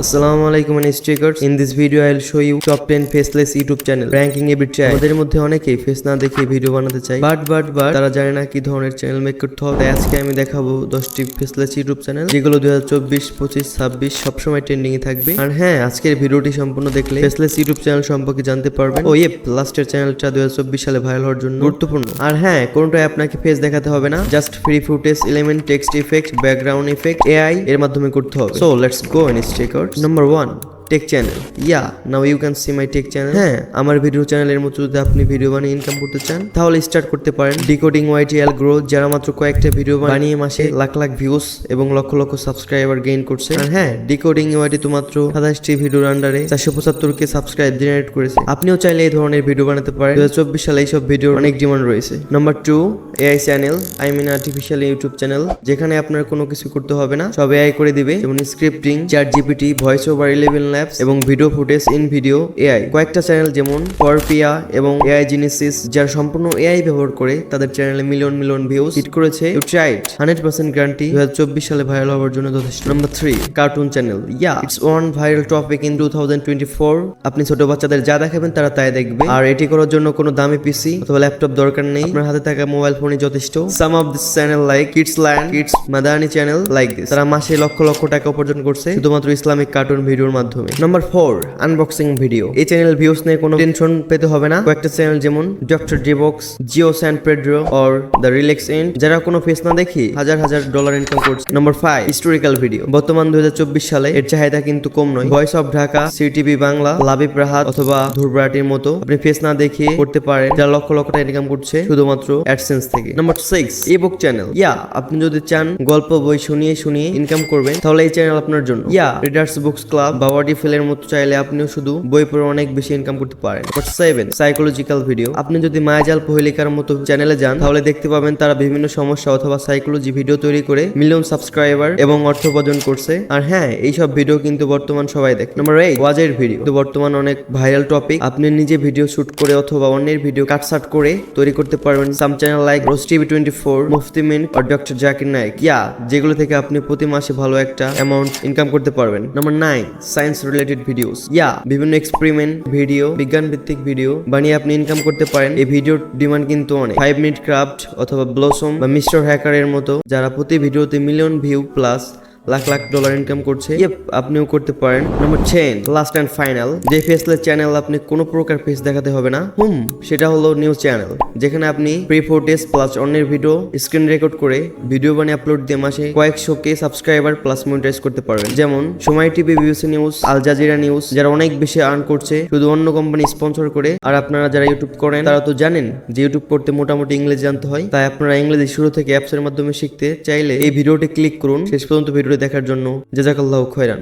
Assalamualaikum and stickers. In this video I'll show you top 10 faceless YouTube channel ranking every channel. আমাদের মধ্যে অনেকেই face না দেখে video বানাতে চায় বাট তারা জানে না কি ধরনের চ্যানেল মেক করতে হবে। আজকে আমি দেখাবো 10টি ফেসলেস ইউটিউব চ্যানেল যেগুলো 2024, 25, 26 সবসময় ট্রেন্ডিং এ থাকবে। আর হ্যাঁ, আজকের ভিডিওটি সম্পূর্ণ দেখলে ফেসলেস ইউটিউব চ্যানেল সম্পর্কে জানতে পারবেন। ও লাস্টের চ্যানেলটা 2024 সালে ভাইরাল হওয়ার জন্য গুরুত্বপূর্ণ। আর হ্যাঁ, কোনটাই আপনাকে ফেস দেখাতে হবে না, just free footage, element, text effect, background effect, AI এর মাধ্যমে করতে হবে। So let's go and check out number 1 tech channel. Now you can see my tech channel. হ্যাঁ, আমার ভিডিও চ্যানেলের মতো যদি আপনি ভিডিও বানিয়ে ইনকাম করতে চান তাহলে স্টার্ট করতে পারেন ডিকোডিং YTL গ্রো, যারা মাত্র কয়েকটা ভিডিও বানিয়ে মাসে লাখ লাখ ভিউজ এবং লক্ষ লক্ষ সাবস্ক্রাইবার গেইন করছে। আর হ্যাঁ, ডিকোডিং YT তো মাত্র 27টি ভিডিওর আন্ডারে 475K সাবস্ক্রাইব জেনারেট করেছে। আপনিও চাইলে এই ধরনের ভিডিও বানাতে পারেন। 2024 সালে এইসব ভিডিওর অনেক ডিমান্ড রয়েছে। Number 2 AI channel, artificial YouTube channel, যেখানে আপনার কোনো কিছু করতে হবে না, সব AI করে দিবে, যেমন scripting, ChatGPT, voice over 11 labs এবং video footage in video AI। কয়েকটা চ্যানেল যেমন ফরপিয়া এবং AI জিনিসিস, যারা সম্পূর্ণ AI ব্যবহার করে তাদের চ্যানেলে মিলিয়ন ভিউজ হিট করেছে। ইউ ট্রাইড, 100% গ্যারান্টি 2024 সালে ভাইরাল হওয়ার জন্য যথেষ্ট। Number 3 cartoon channel. It's one viral topic in 2024। আপনি ছোট বাচ্চাদের যা দেখাবেন তারা তাই দেখবে, আর এটি করার জন্য কোনো দামি পিসি অথবা ল্যাপটপ দরকার নেই, আপনার হাতে থাকা মোবাইল ফোনই যথেষ্ট। Some of this channel like kids land, kids Madani channel like this, তারা মাসে লক্ষ লক্ষ টাকা উপার্জন করছে শুধুমাত্র ইসলামিক কার্টুন ভিডিওর মাধ্যমে। Number 4 unboxing video. এই চ্যানেল ভিউস নিয়ে কোনো টেনশন পেতে হবে না। কয়েকটা চ্যানেল যেমন ডক্টর জিবক্স, Geo San Pedro or the relax end, যারা কোনো ফেস না দেখি হাজার ডলার ইনকাম করছে। Number 5 historical video. বর্তমান 2024 সালে এর চাহিদা কিন্তু কম নয়। Voice of Dhaka, CTV Bangla, Labib Rahat অথবা ধুরব্রাটির মতো আপনি ফেস না দেখিয়ে করতে পারেন, যারা লক্ষ লক্ষ টাকা ইনকাম করছে শুধুমাত্র অ্যাডসেন্স থেকে। Number 6 ebook channel. আপনি যদি চান গল্প বই শুনিয়ে ইনকাম করবেন তাহলে এই চ্যানেল আপনার জন্য। রিডার্স বুকস ক্লাব বা ওয়ার্ডি ফিলের মতো চাইলে আপনিও শুধু বই পড়ে অনেক বেশি ইনকাম করতে পারেন। Number 7 psychological video. আপনি যদি মায়াজাল পহেলিকার মতো চ্যানেলে যান তাহলে দেখতে পাবেন তারা বিভিন্ন সমস্যা অথবা সাইকোলজি ভিডিও তৈরি করে মিলিয়ন সাবস্ক্রাইবার এবং অর্থ উপার্জন করছে। আর হ্যাঁ, এইসব ভিডিও কিন্তু বর্তমান সবাই দেখে। নাম্বার 8 ওয়াজের ভিডিও। তো বর্তমান অনেক ভাইরাল টপিক, আপনি নিজে ভিডিও শুট করে অথবা অন্যের ভিডিও কাটসাট করে তৈরি করতে পারবেন। সাম চ্যানেল লাইক রোজ টিভি 24, মুফতি মিন্ট আর ডক্টর জাকির নাইক, যেগুলো থেকে আপনি প্রতি মাসে ভালো একটা অ্যামাউন্ট ইনকাম করতে পারবেন। Number 9 science related videos. বিভিন্ন এক্সপেরিমেন্ট ভিডিও, বিজ্ঞান ভিত্তিক ভিডিও বানিয়ে আপনি ইনকাম করতে পারেন। এই ভিডিওর ডিমান্ড কিন্তু অনেক। 5 মিনিট ক্রাফট অথবা ব্লসম বা মিস্টার হ্যাকারের মতো, যারা প্রতি ভিডিওতে million view plus lakh lakh dollar income করছে, আপনিও করতে পারেন। নাম্বার 10 লাস্ট অ্যান্ড ফাইনাল, যে ফেসলেস চ্যানেল আপনি কোনো প্রকার ফেস দেখাতে হবে না, সেটা হলো নিউজ চ্যানেল, যেখানে আপনি প্রি ফুটেজ প্লাস অন্যের ভিডিও স্ক্রিন রেকর্ড করে ভিডিও বানিয়ে আপলোড দিয়ে মাসে কয়েকশোকে সাবস্ক্রাইবার প্লাস মনিটাইজ করতে পারবেন। যেমন Somoy TV, BBC news, Al Jazeera news, যারা অনেক বেশি আর্ন করছে শুধু অন্য কোম্পানি স্পন্সর করে। আর আপনারা যারা ইউটিউব করেন তারা তো জানেন যে ইউটিউব করতে মোটামুটি ইংরেজি জানতে হয়, তাই আপনারা ইংরেজি শুরু থেকে অ্যাপস এর মাধ্যমে শিখতে চাইলে এই ভিডিওটি ক্লিক করুন শেষ পর্যন্ত ভিডিওটি দেখার জন্য। জাযাকাল্লাহু খাইরান।